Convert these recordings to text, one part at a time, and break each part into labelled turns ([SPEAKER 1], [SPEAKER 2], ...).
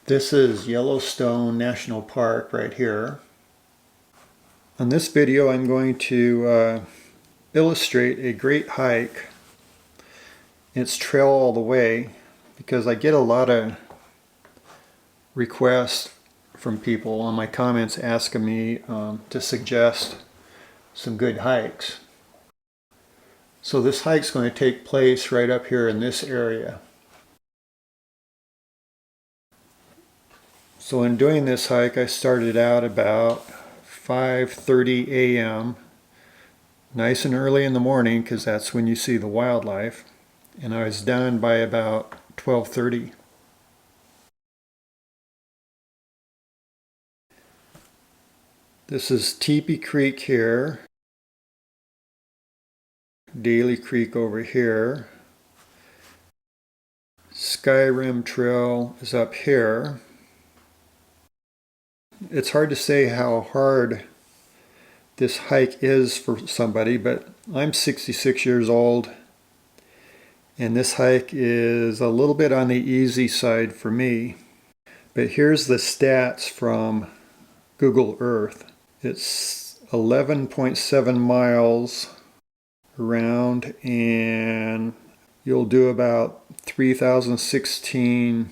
[SPEAKER 1] This is Yellowstone National Park right here. On this video I'm going to illustrate a great hike. It's trail all the way because I get a lot of requests from people on my comments asking me to suggest some good hikes. So this hike's going to take place right up here in this area. So in doing this hike I started out about 5:30 a.m. nice and early in the morning because that's when you see the wildlife, and I was done by about 12:30. This is Teepee Creek here, Daly Creek over here, Skyrim Trail is up here. It's hard to say how hard this hike is for somebody, but I'm 66 years old and this hike is a little bit on the easy side for me. But here's the stats from Google Earth. It's 11.7 miles around and you'll do about 3,016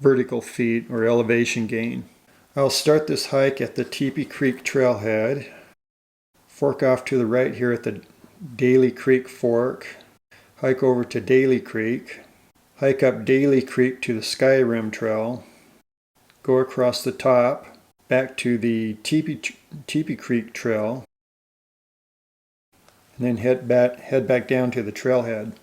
[SPEAKER 1] vertical feet or elevation gain. I'll start this hike at the Teepee Creek trailhead, fork off to the right here at the Daly Creek fork, hike over to Daly Creek, hike up Daly Creek to the Skyrim Trail, go across the top, back to the Teepee Creek Trail, and then head back down to the trailhead.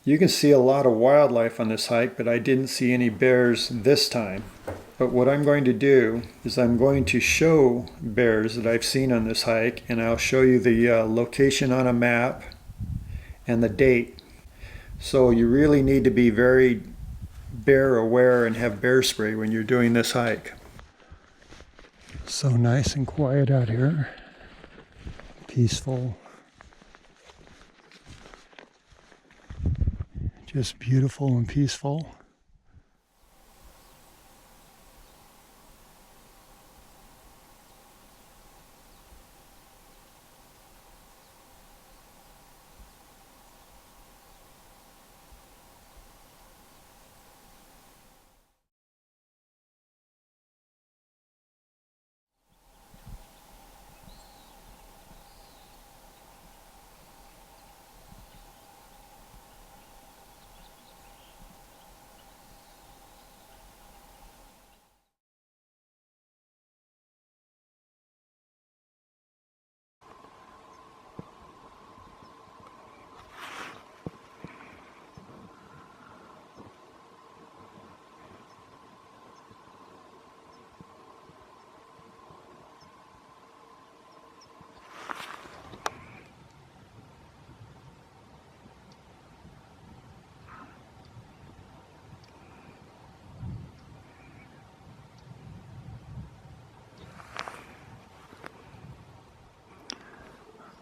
[SPEAKER 1] You can see a lot of wildlife on this hike, but I didn't see any bears this time. But what I'm going to do is I'm going to show bears that I've seen on this hike, and I'll show you the location on a map and the date. So you really need to be very bear aware and have bear spray when you're doing this hike. So nice and quiet out here, peaceful, just beautiful and peaceful.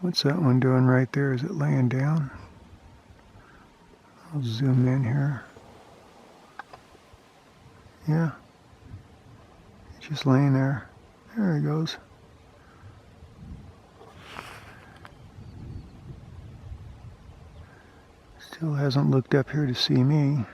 [SPEAKER 1] What's that one doing right there? Is it laying down? I'll zoom in here. Yeah, it's just laying there. There he goes. Still hasn't looked up here to see me.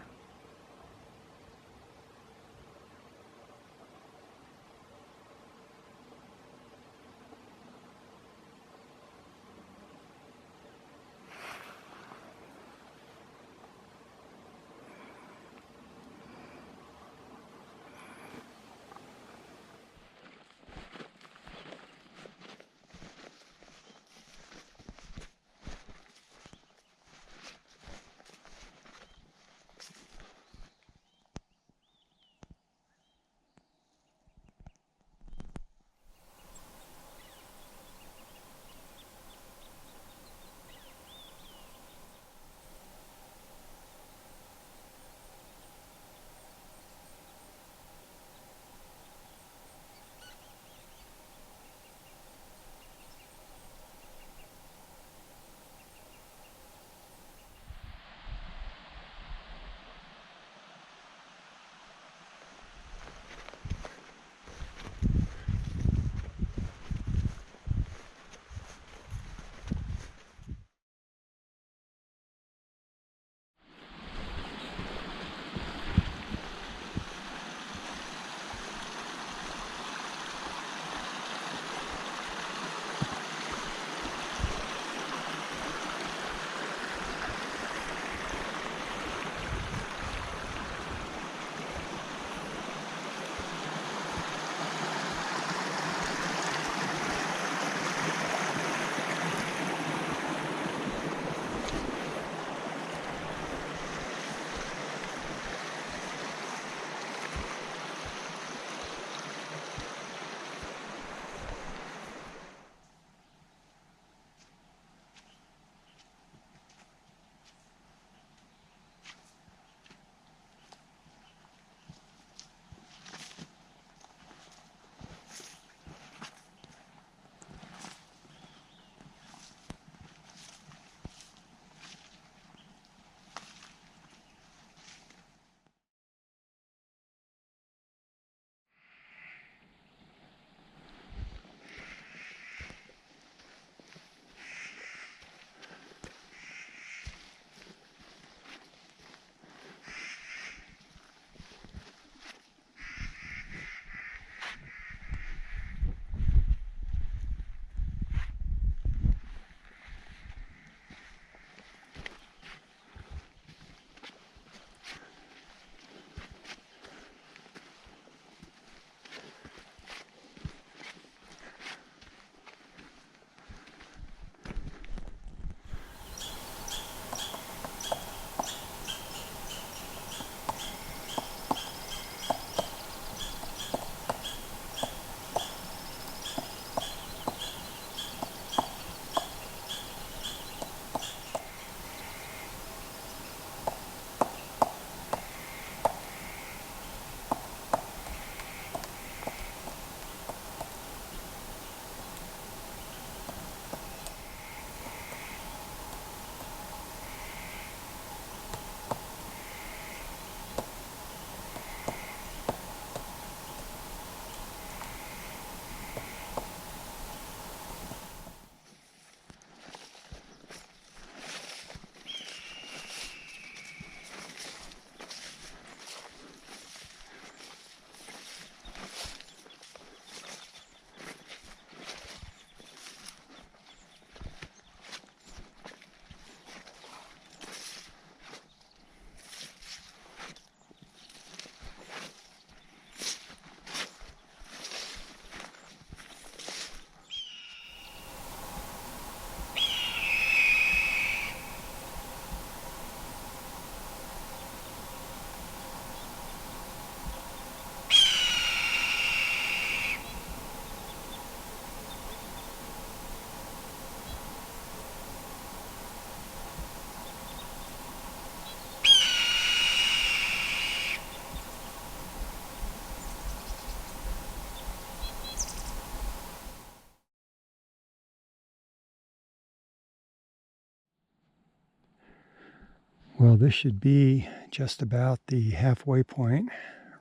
[SPEAKER 1] Well, this should be just about the halfway point,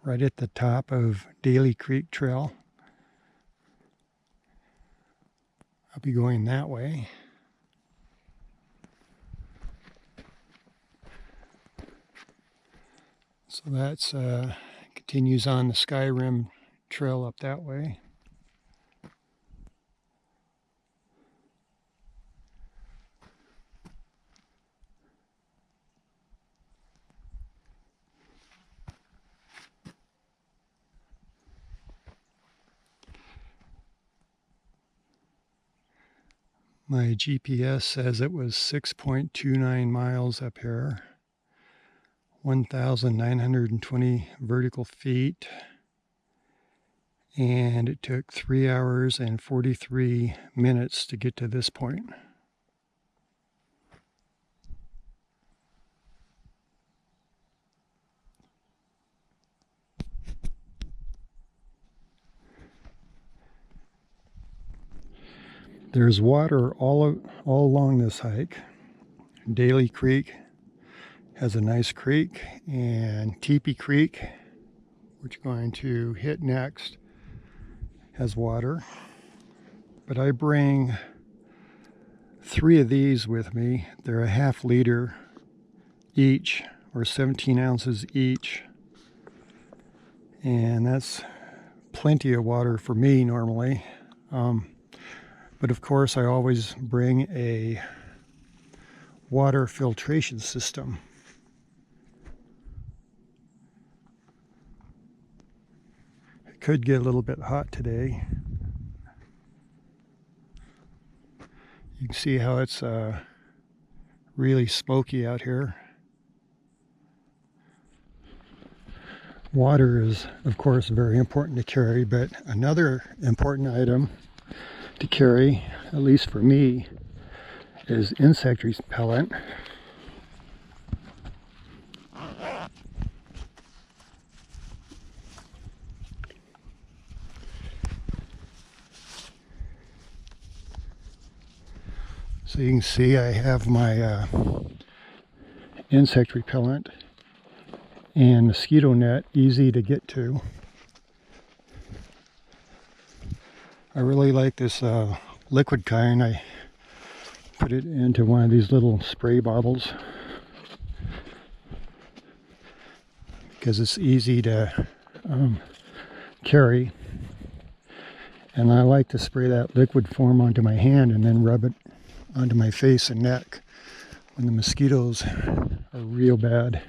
[SPEAKER 1] right at the top of Daly Creek Trail. I'll be going that way. So that's continues on the Skyrim trail up that way. My GPS says it was 6.29 miles up here, 1,920 vertical feet, and it took 3 hours and 43 minutes to get to this point. There's water all along this hike. Daly Creek has a nice creek, and Teepee Creek, which we're going to hit next, has water. But I bring 3 of these with me. They're a ½ liter each, or 17 ounces each. And that's plenty of water for me normally. But of course, I always bring a water filtration system. It could get a little bit hot today. You can see how it's really smoky out here. Water is, of course, very important to carry, but another important item to carry, at least for me, is insect repellent. So you can see I have my insect repellent and mosquito net easy to get to. I really like this liquid kind. I put it into one of these little spray bottles because it's easy to carry. And I like to spray that liquid form onto my hand and then rub it onto my face and neck when the mosquitoes are real bad.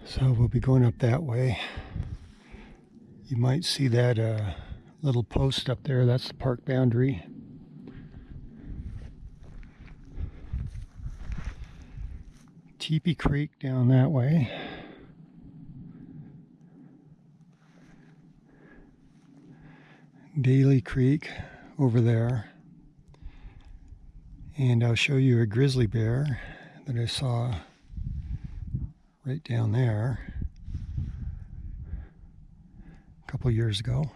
[SPEAKER 1] So we'll be going up that way. You might see that little post up there. That's the park boundary. Teepee Creek down that way. Daly Creek over there. And I'll show you a grizzly bear that I saw right down there a couple years ago.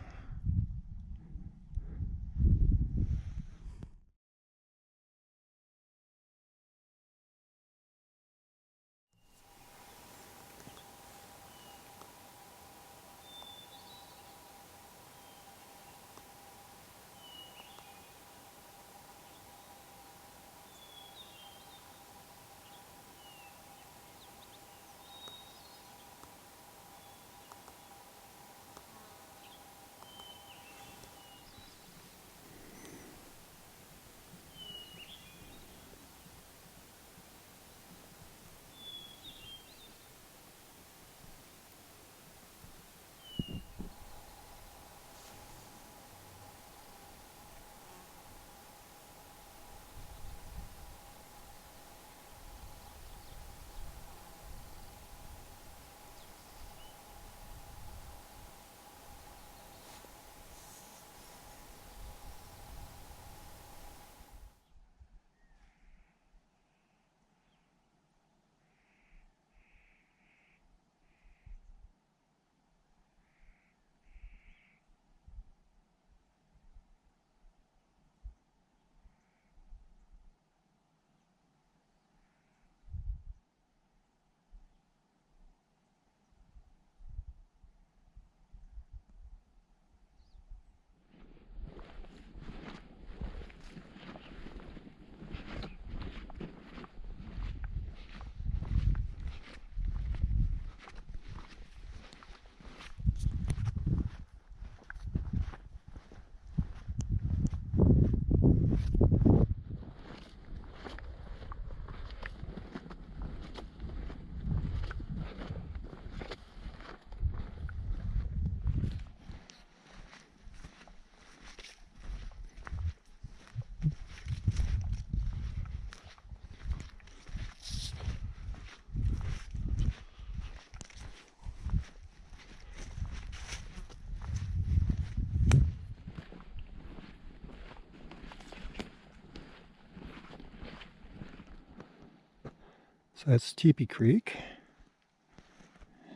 [SPEAKER 1] So that's Teepee Creek.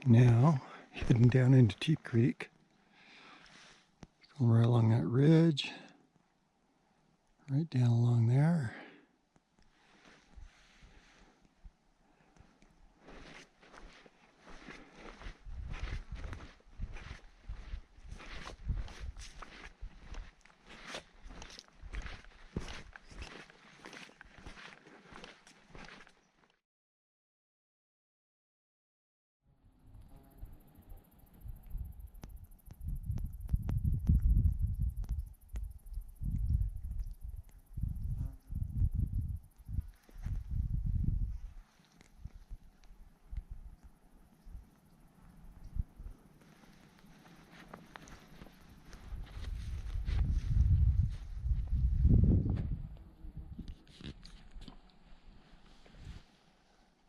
[SPEAKER 1] Now, heading down into Teepee Creek. Going right along that ridge. Right down along there.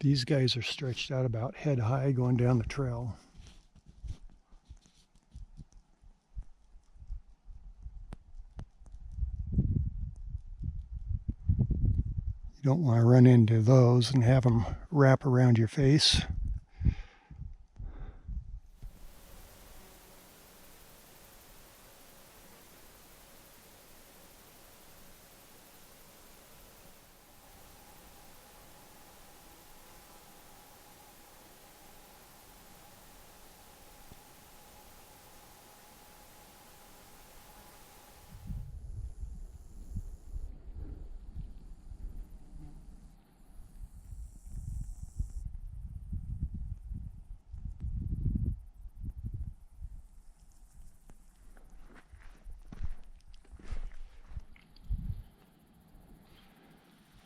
[SPEAKER 1] These guys are stretched out about head high going down the trail. You don't want to run into those and have them wrap around your face.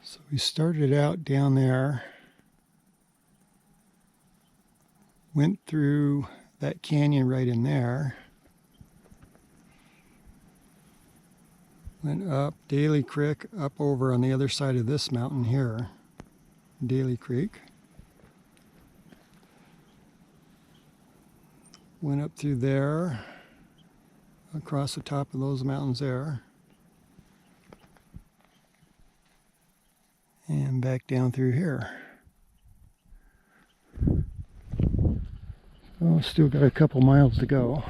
[SPEAKER 1] So we started out down there, went through that canyon right in there, went up Daly Creek, up over on the other side of this mountain here, Daly Creek. Went up through there, across the top of those mountains there. And back down through here. Oh, still got a couple miles to go.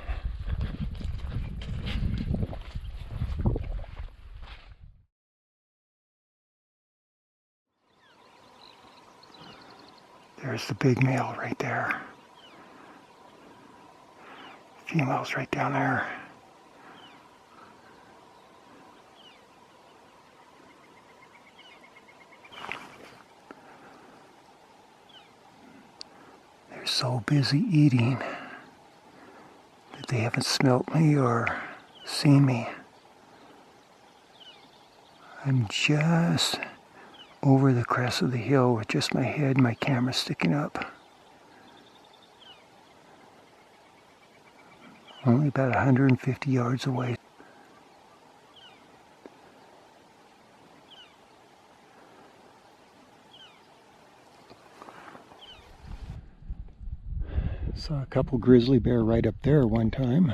[SPEAKER 1] There's the big male right there. Female's right down there. They're so busy eating that they haven't smelt me or seen me. I'm just over the crest of the hill with just my head and my camera sticking up. Only about 150 yards away. Saw a couple grizzly bear right up there one time.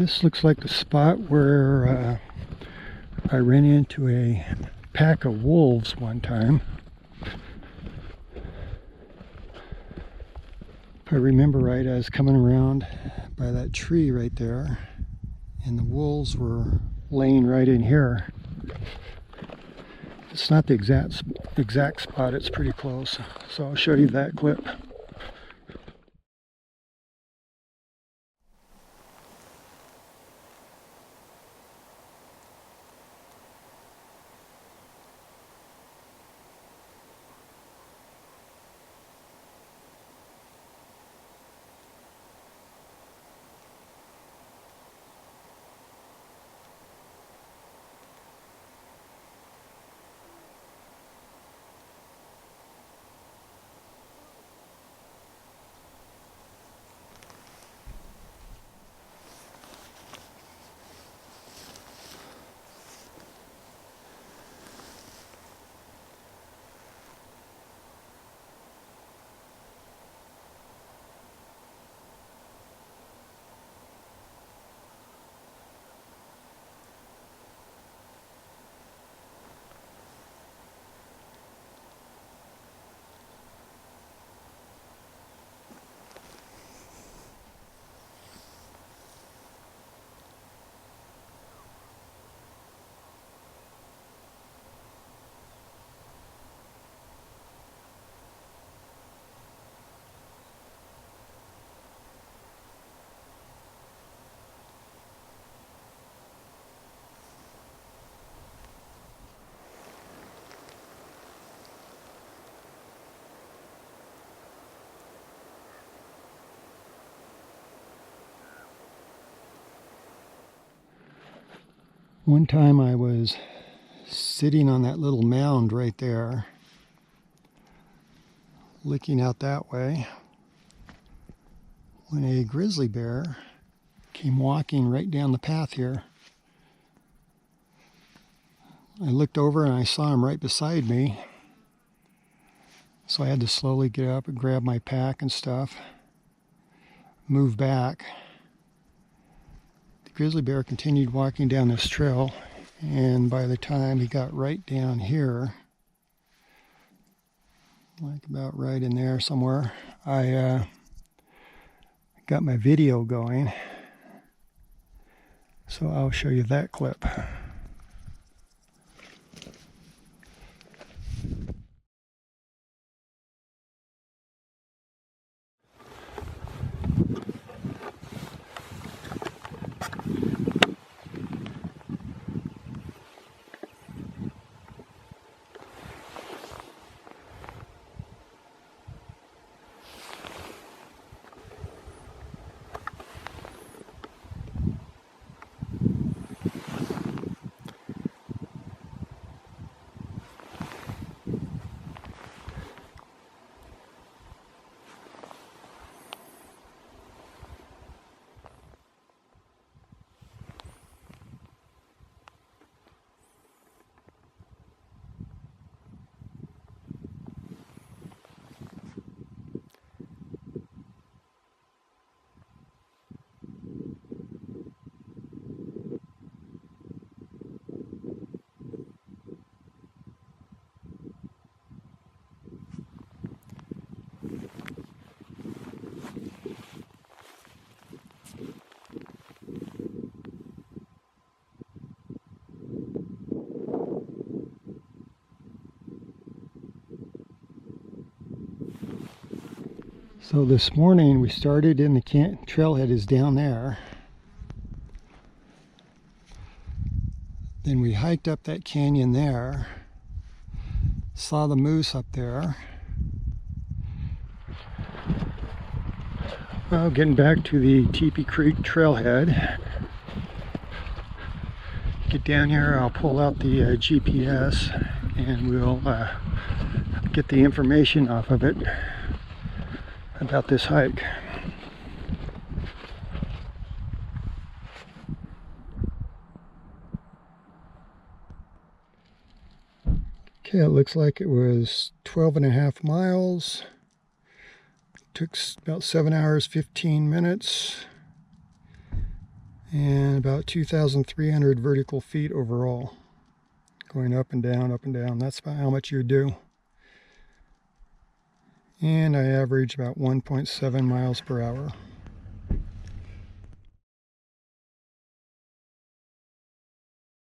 [SPEAKER 1] This looks like the spot where I ran into a pack of wolves one time. If I remember right, I was coming around by that tree right there, and the wolves were laying right in here. It's not the exact spot, it's pretty close. So I'll show you that clip. One time I was sitting on that little mound right there, looking out that way, when a grizzly bear came walking right down the path here. I looked over and I saw him right beside me, so I had to slowly get up and grab my pack and stuff, move back. The grizzly bear continued walking down this trail, and by the time he got right down here, like about right in there somewhere, I got my video going, so I'll show you that clip. So this morning we started in the trailhead is down there. Then we hiked up that canyon there, saw the moose up there. Well, getting back to the Teepee Creek trailhead. Get down here, I'll pull out the GPS and we'll get the information off of it about this hike. Okay, it looks like it was 12.5 miles. Took about 7 hours, 15 minutes. and about 2,300 vertical feet overall. Going up and down, up and down. That's about how much you do. And I average about 1.7 miles per hour.